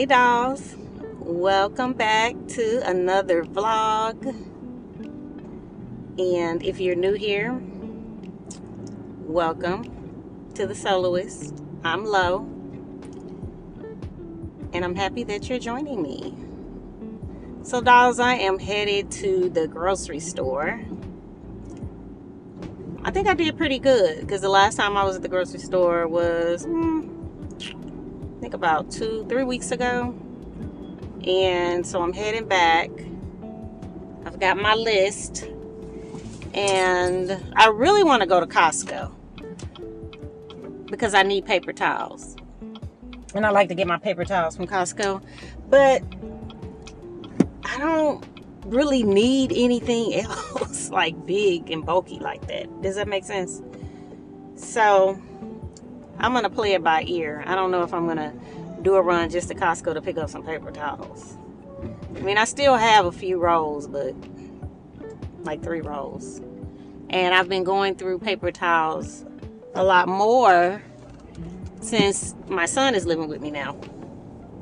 Hey dolls, welcome back to another vlog. And if you're new here, welcome to the soloist. I'm Lo, and I'm happy that you're joining me. So dolls, I am headed to the grocery store. I think I did pretty good because the last time I was at the grocery store was I think about 2-3 weeks ago. And so I'm heading back. I've got my list, and I really want to go to Costco because I need paper towels, and I like to get my paper towels from Costco, but I don't really need anything else like big and bulky like that. Does that make sense? So I'm gonna play it by ear. I don't know if I'm gonna do a run just to Costco to pick up some paper towels. I mean, I still have a few rolls, but like 3 rolls. And I've been going through paper towels a lot more since my son is living with me now.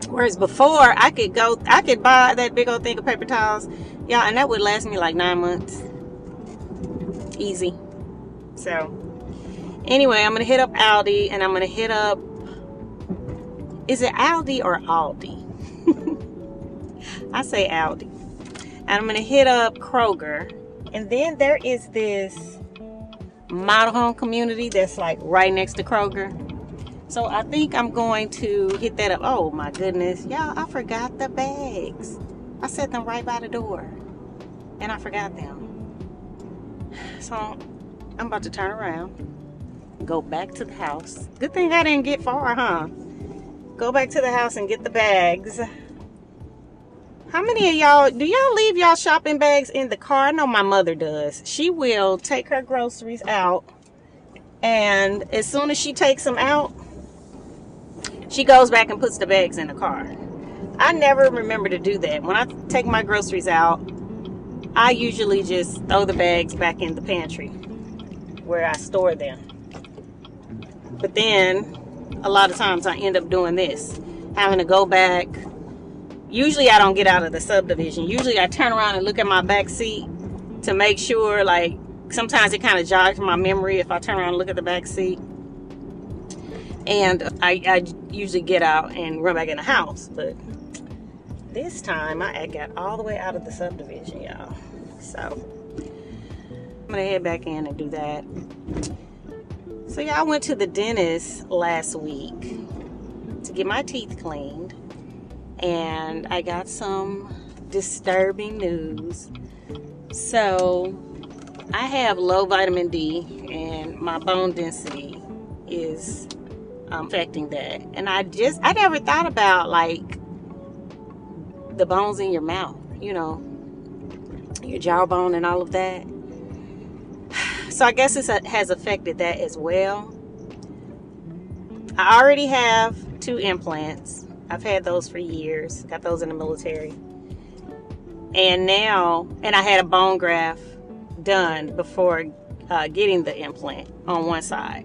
Whereas before, I could buy that big old thing of paper towels, yeah, and that would last me like 9 months. Easy. So anyway, I'm gonna hit up Aldi, and I'm gonna hit up, is it Aldi or Aldi? I say Aldi. And I'm gonna hit up Kroger, and then there is this model home community that's like right next to Kroger. So I think I'm going to hit that up. Oh my goodness, y'all, I forgot the bags. I set them right by the door, and I forgot them. So I'm about to turn around, go back to the house. Good thing I didn't get far, huh? Go back to the house and get the bags. How many of y'all, do y'all leave y'all shopping bags in the car? I know my mother does. She will take her groceries out, and as soon as she takes them out, she goes back and puts the bags in the car. I never remember to do that. When I take my groceries out, I usually just throw the bags back in the pantry where I store them. But then a lot of times I end up doing this, having to go back. Usually I don't get out of the subdivision. Usually I turn around and look at my back seat to make sure, like, sometimes it kind of jogs my memory if I turn around and look at the back seat. And I usually get out and run back in the house. But this time I got all the way out of the subdivision, y'all. So I'm gonna head back in and do that. So yeah, I went to the dentist last week to get my teeth cleaned, and I got some disturbing news. So I have low vitamin D, and my bone density is affecting that. And I never thought about like the bones in your mouth, you know, your jawbone and all of that. So I guess it has affected that as well. I already have 2 implants. I've had those for years. Got those in the military. And I had a bone graft done before getting the implant on one side.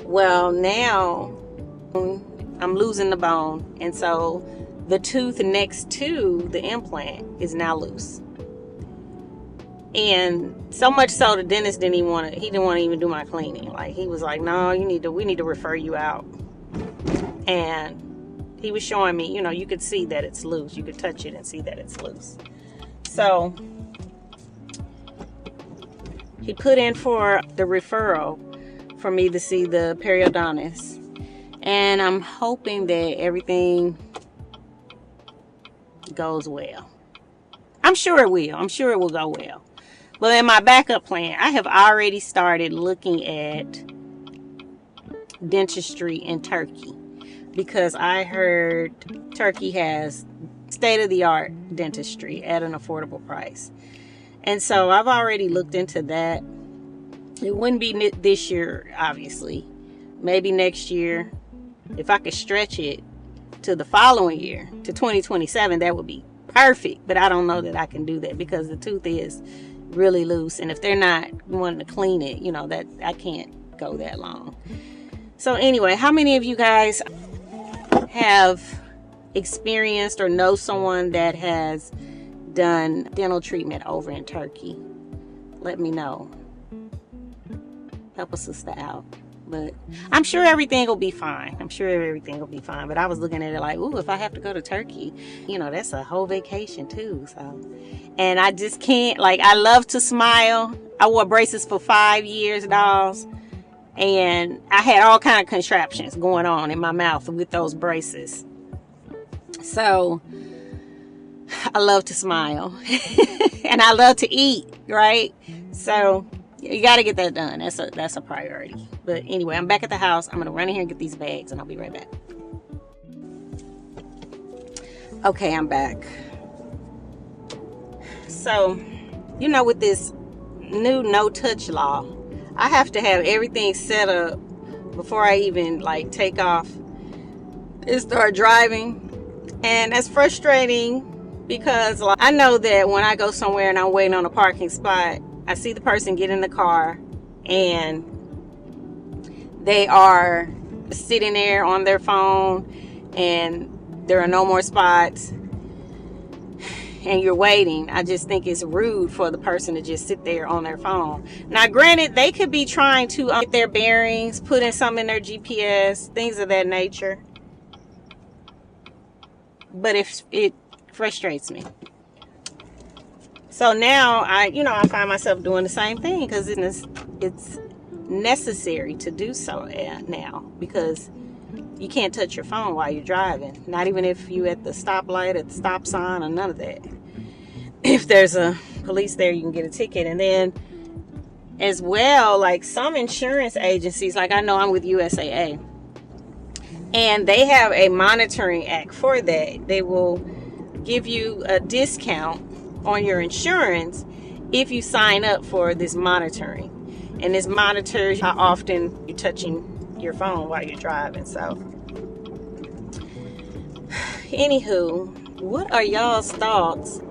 Well, now I'm losing the bone, and so the tooth next to the implant is now loose. And so much so the dentist didn't want to even do my cleaning. Like, he was like, no, we need to refer you out. And he was showing me, you know, you could see that it's loose. You could touch it and see that it's loose. So he put in for the referral for me to see the periodontist. And I'm hoping that everything goes well. I'm sure it will. I'm sure it will go well. But in my backup plan, I have already started looking at dentistry in Turkey, because I heard Turkey has state-of-the-art dentistry at an affordable price. And so I've already looked into that. It wouldn't be this year, obviously. Maybe next year. If I could stretch it to the following year, to 2027, that would be perfect. But I don't know that I can do that because the tooth is really loose. And if they're not wanting to clean it, you know, that I can't go that long. So anyway, how many of you guys have experienced or know someone that has done dental treatment over in Turkey, let me know. Help a sister out. But I'm sure everything will be fine. But I was looking at it like, ooh, if I have to go to Turkey, that's a whole vacation too. So, and I just can't, I love to smile. I wore braces for 5 years, dolls. And I had all kind of contraptions going on in my mouth with those braces. So, I love to smile. And I love to eat, right? So, you got to get that done. That's a priority. But anyway, I'm back at the house. I'm going to run in here and get these bags, and I'll be right back. Okay, I'm back. So, with this new no-touch law, I have to have everything set up before I even, take off and start driving. And that's frustrating because I know that when I go somewhere and I'm waiting on a parking spot, I see the person get in the car and they are sitting there on their phone and there are no more spots and you're waiting. I just think it's rude for the person to just sit there on their phone. Now, granted, they could be trying to get their bearings, put in something in their GPS, things of that nature. But if it frustrates me. So now I find myself doing the same thing because it's necessary to do so now because you can't touch your phone while you're driving. Not even if you at the stoplight, at the stop sign, or none of that. If there's a police there, you can get a ticket. And then as well, some insurance agencies, I know I'm with USAA, and they have a monitoring act for that. They will give you a discount on your insurance if you sign up for this monitoring, and this monitors how often you're touching your phone while you're driving. So anywho, what are y'all's thoughts?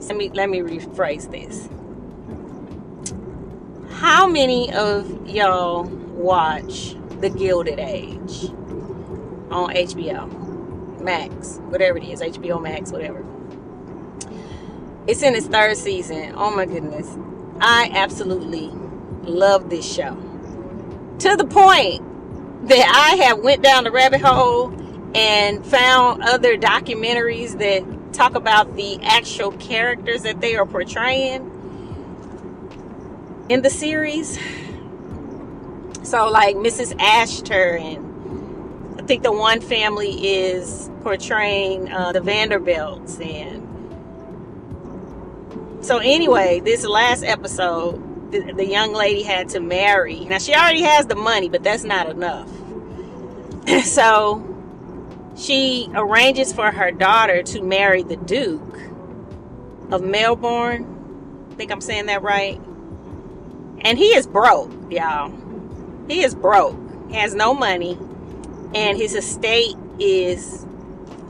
Let me rephrase this. How many of y'all watch The Gilded Age on HBO Max, whatever it is, HBO Max, whatever? It's in its 3rd season. Oh my goodness. I absolutely love this show. To the point that I have went down the rabbit hole and found other documentaries that talk about the actual characters that they are portraying in the series. So Mrs. Ashton, and I think the one family is portraying the Vanderbilts. And so anyway, this last episode, the young lady had to marry. Now, she already has the money, but that's not enough. So she arranges for her daughter to marry the Duke of Melbourne. I think I'm saying that right. And he is broke, y'all. He is broke. He has no money. And his estate is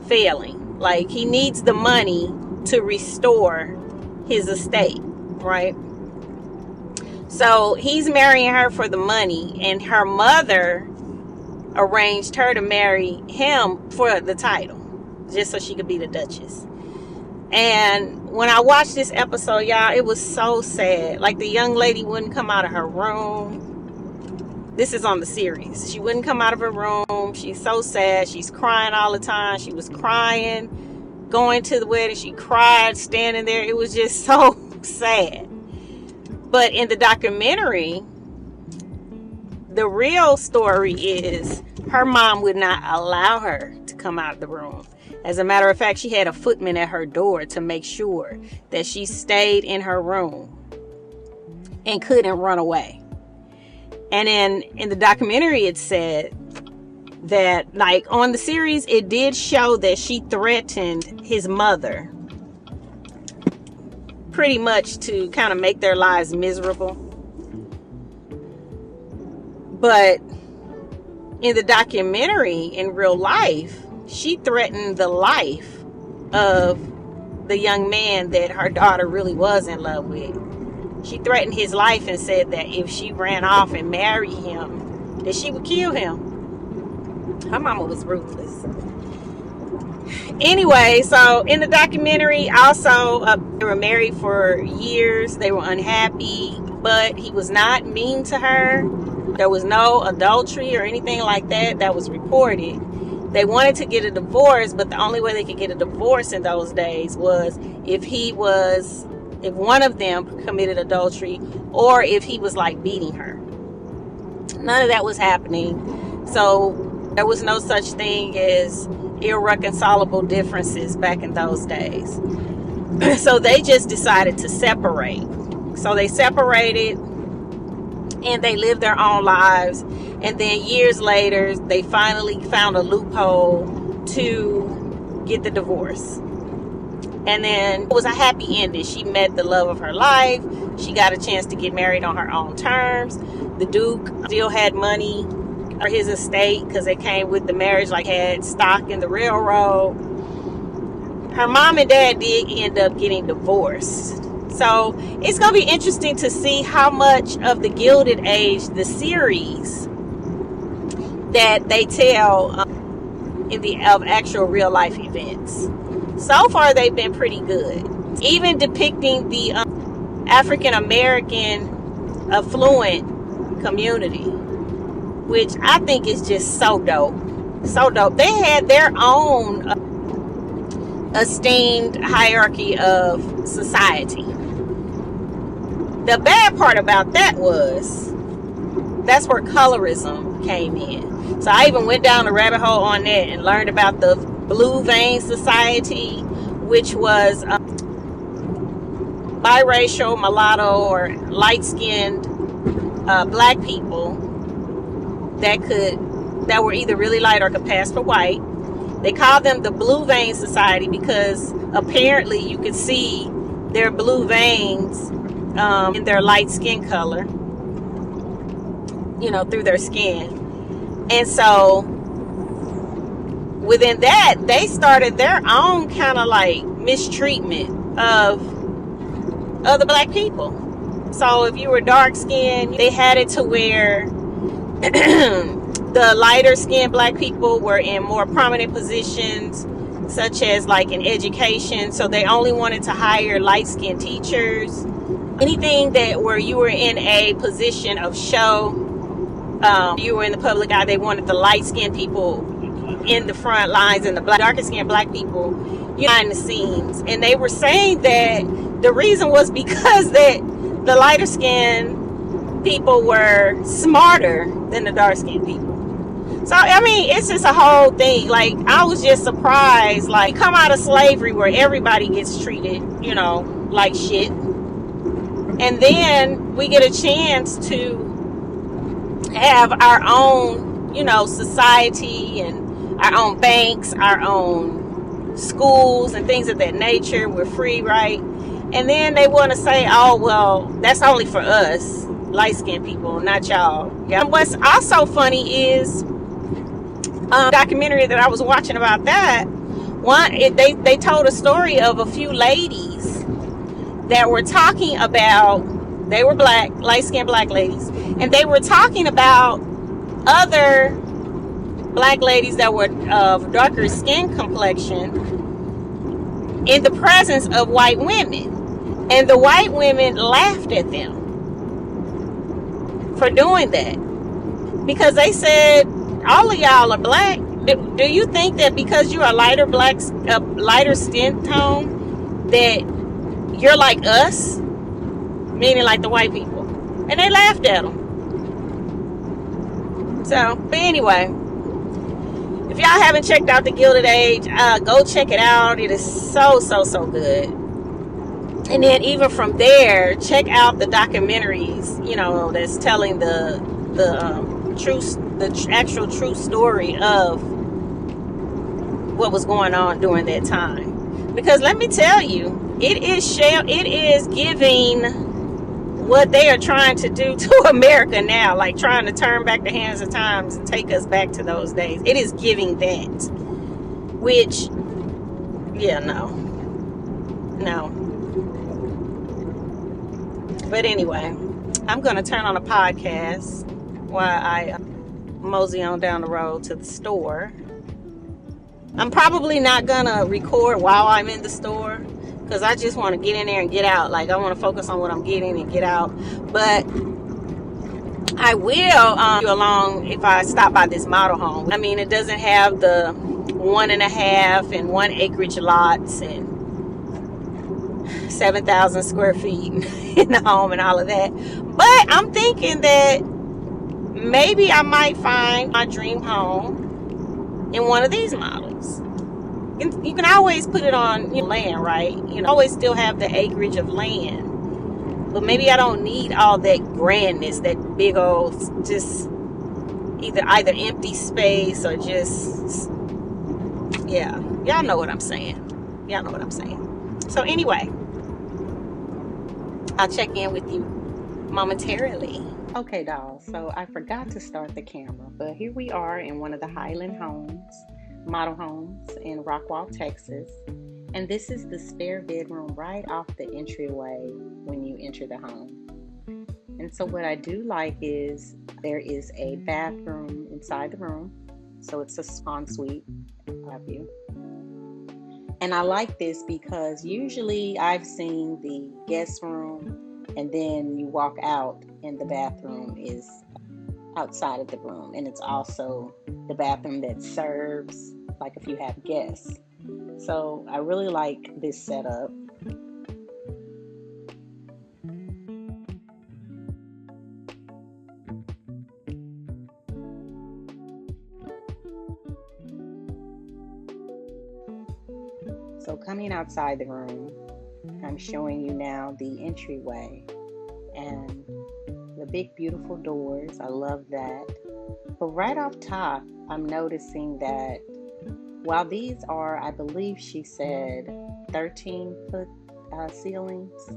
failing. He needs the money to restore his estate, right? So he's marrying her for the money, and her mother arranged her to marry him for the title, just so she could be the Duchess. And when I watched this episode, y'all, it was so sad. The young lady wouldn't come out of her room. This is on the series. She wouldn't come out of her room. She's so sad. She's crying all the time. She was crying going to the wedding. She cried standing there. It was just so sad. But in the documentary, the real story is her mom would not allow her to come out of the room. As a matter of fact, she had a footman at her door to make sure that she stayed in her room and couldn't run away. And then in the documentary, it said that on the series, it did show that she threatened his mother pretty much to kind of make their lives miserable. But in the documentary, in real life, she threatened the life of the young man that her daughter really was in love with. She threatened his life and said that if she ran off and married him, that she would kill him. Her mama was ruthless. Anyway, so in the documentary, also, they were married for years. They were unhappy, but he was not mean to her. There was no adultery or anything like that was reported. They wanted to get a divorce, but the only way they could get a divorce in those days was if one of them committed adultery, or if he was like beating her. None of that was happening. So there was no such thing as irreconcilable differences back in those days. So they just decided to separate. So they separated and they lived their own lives. And then years later, they finally found a loophole to get the divorce. And then it was a happy ending. She met the love of her life. She got a chance to get married on her own terms. The Duke still had money for his estate because it came with the marriage, like had stock in the railroad. Her mom and dad did end up getting divorced. So it's going to be interesting to see how much of the Gilded Age, the series, that they tell of actual real life events. So far, they've been pretty good. Even depicting the African American affluent community, which I think is just so dope. So dope. They had their own esteemed hierarchy of society. The bad part about that was that's where colorism came in. So I even went down the rabbit hole on that and learned about the Blue Vein Society, which was biracial, mulatto, or light-skinned black people that were either really light or could pass for white. They called them the Blue Vein Society because apparently you could see their blue veins in their light skin color, through their skin. And so within that, they started their own kind of like mistreatment of other black people. So if you were dark skinned, they had it to where the lighter skinned black people were in more prominent positions, such as like in education. So they only wanted to hire light skinned teachers. Anything that where you were in a position of show, you were in the public eye, they wanted the light skinned people in the front lines and the darker skinned black people behind the scenes. And they were saying that the reason was because that the lighter skinned people were smarter than the dark skinned people. So, I mean, it's just a whole thing. Like, I was just surprised, like, come out of slavery where everybody gets treated, like shit. And then we get a chance to have our own, society and our own banks, our own schools and things of that nature. We're free, right? And then they want to say, oh, well, that's only for us, light-skinned people, not y'all. Yeah. And what's also funny is documentary that I was watching about that they told a story of a few ladies that were talking about, they were black, light-skinned black ladies, and they were talking about other black ladies that were of darker skin complexion in the presence of white women, and the white women laughed at them for doing that because they said, all of y'all are black. Do you think that because you're a lighter skin tone that you're like us, meaning like the white people? And they laughed at them. So, but anyway, if y'all haven't checked out the Gilded Age, go check it out. It is so good. And then even from there, check out the documentaries, that's telling the actual true story of what was going on during that time. Because let me tell you, it is giving what they are trying to do to America now, like trying to turn back the hands of times and take us back to those days. It is giving that, which, yeah, no. But anyway, I'm going to turn on a podcast while I mosey on down the road to the store. I'm probably not gonna record while I'm in the store because I just want to get in there and get out. Like, I want to focus on what I'm getting and get out. But I will you along if I stop by this model home. I mean, it doesn't have the 1.5 and 1 acreage lots and 7,000 square feet in the home and all of that. But I'm thinking that maybe I might find my dream home in one of these models. You can always put it on land, right? You know, always still have the acreage of land. But maybe I don't need all that grandness, that big old, just either empty space or just, yeah. Y'all know what I'm saying. Y'all know what I'm saying. So anyway, I'll check in with you momentarily. Okay, dolls, so I forgot to start the camera, but here we are in one of the Highland homes, model homes in Rockwall, Texas. And this is the spare bedroom right off the entryway when you enter the home. And so what I do like is there is a bathroom inside the room. So it's a ensuite view. And I like this because usually I've seen the guest room and then you walk out and the bathroom is outside of the room. And it's also the bathroom that serves, like if you have guests. So I really like this setup. So coming outside the room, I'm showing you now the entryway and the big beautiful doors. I love that. But right off top, I'm noticing that while these are, I believe she said, 13-foot ceilings,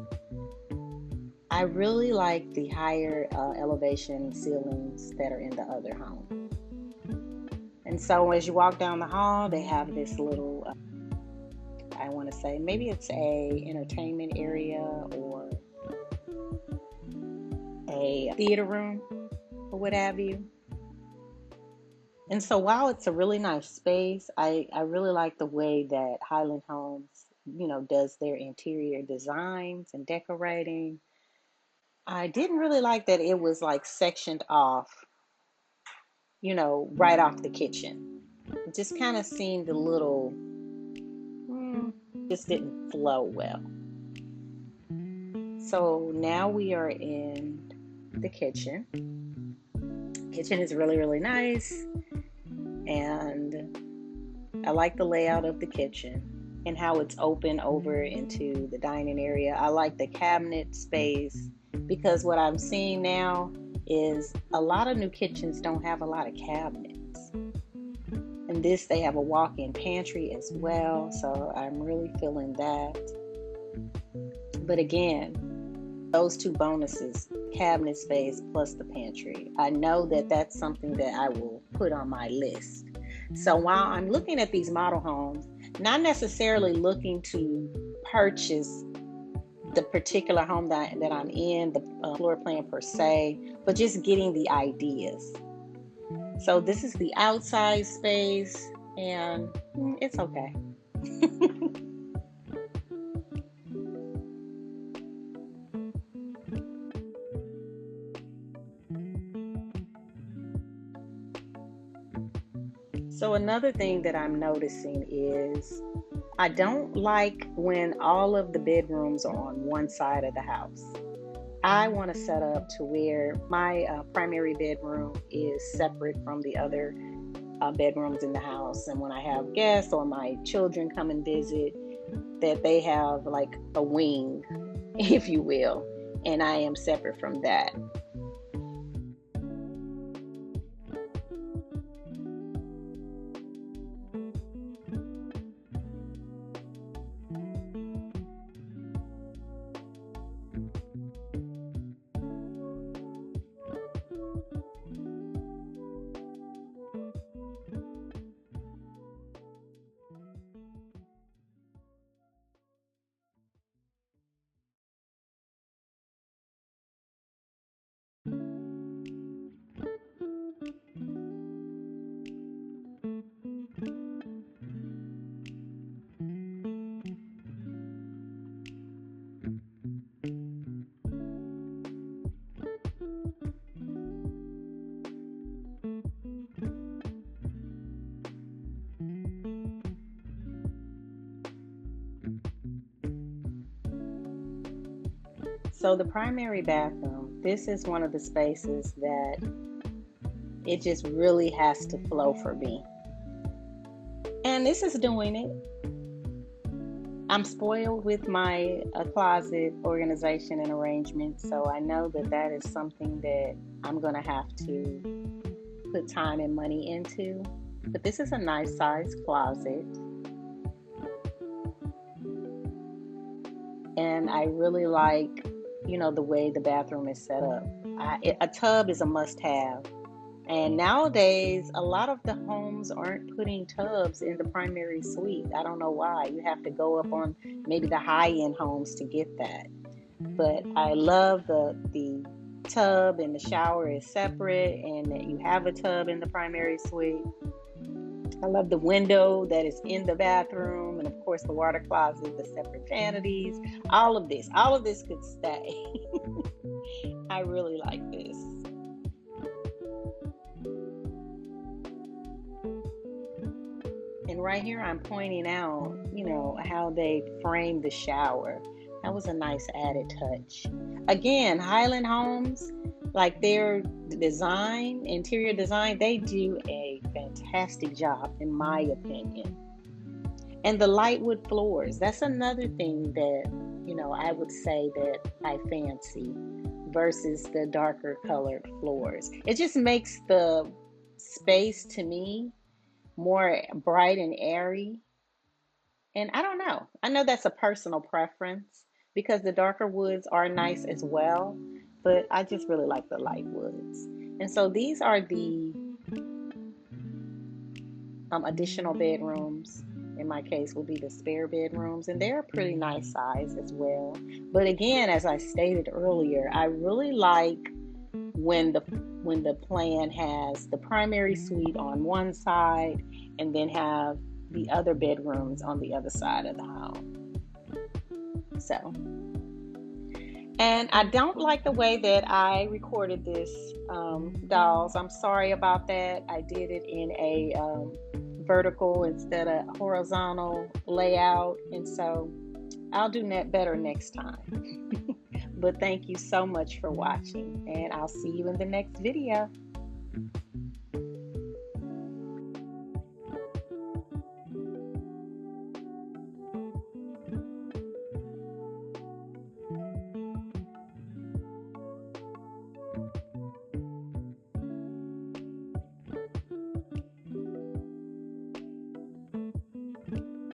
I really like the higher elevation ceilings that are in the other home. And so as you walk down the hall, they have this little, I want to say, maybe it's a entertainment area or a theater room or what have you. And so while it's a really nice space, I really like the way that Highland Homes, does their interior designs and decorating. I didn't really like that it was like sectioned off, right off the kitchen. It just kind of seemed a little, just didn't flow well. So now we are in the kitchen. Kitchen is really, really nice. And I like the layout of the kitchen and how it's open over into the dining area. I like the cabinet space because what I'm seeing now is a lot of new kitchens don't have a lot of cabinets. And this, they have a walk-in pantry as well, so I'm really feeling that. But again, those two bonuses, cabinet space plus the pantry, I know that that's something that I will put on my list. So while I'm looking at these model homes, not necessarily looking to purchase the particular home that I'm in, the floor plan per se, but just getting the ideas. So this is the outside space, and it's okay. So another thing that I'm noticing is I don't like when all of the bedrooms are on one side of the house. I want to set up to where my primary bedroom is separate from the other bedrooms in the house. And when I have guests or my children come and visit, that they have like a wing, if you will, and I am separate from that. So the primary bathroom, this is one of the spaces that it just really has to flow for me. And this is doing it. I'm spoiled with my closet organization and arrangement, so I know that that is something that I'm going to have to put time and money into. But this is a nice size closet. And I really like, the way the bathroom is set up. A tub is a must have. And nowadays, a lot of the homes aren't putting tubs in the primary suite. I don't know why. You have to go up on maybe the high-end homes to get that. But I love the tub, and the shower is separate, and that you have a tub in the primary suite. I love the window that is in the bathroom, and of course the water closet, the separate vanities, all of this could stay. I really like this. And right here, I'm pointing out, how they framed the shower. That was a nice added touch. Again, Highland Homes, like their design, interior design, they do a fantastic job, in my opinion. And the lightwood floors, that's another thing that, I would say that I fancy versus the darker colored floors. It just makes the space, to me, more bright and airy. And I don't know. I know that's a personal preference because the darker woods are nice as well, but I just really like the light woods. And so these are the additional bedrooms. In my case, will be the spare bedrooms, and they're a pretty nice size as well. But again, as I stated earlier, I really like when the plan has the primary suite on one side and then have the other bedrooms on the other side of the home. So, and I don't like the way that I recorded this, dolls. I'm sorry about that. I did it in a vertical instead of horizontal layout, and so I'll do that better next time. But thank you so much for watching, and I'll see you in the next video.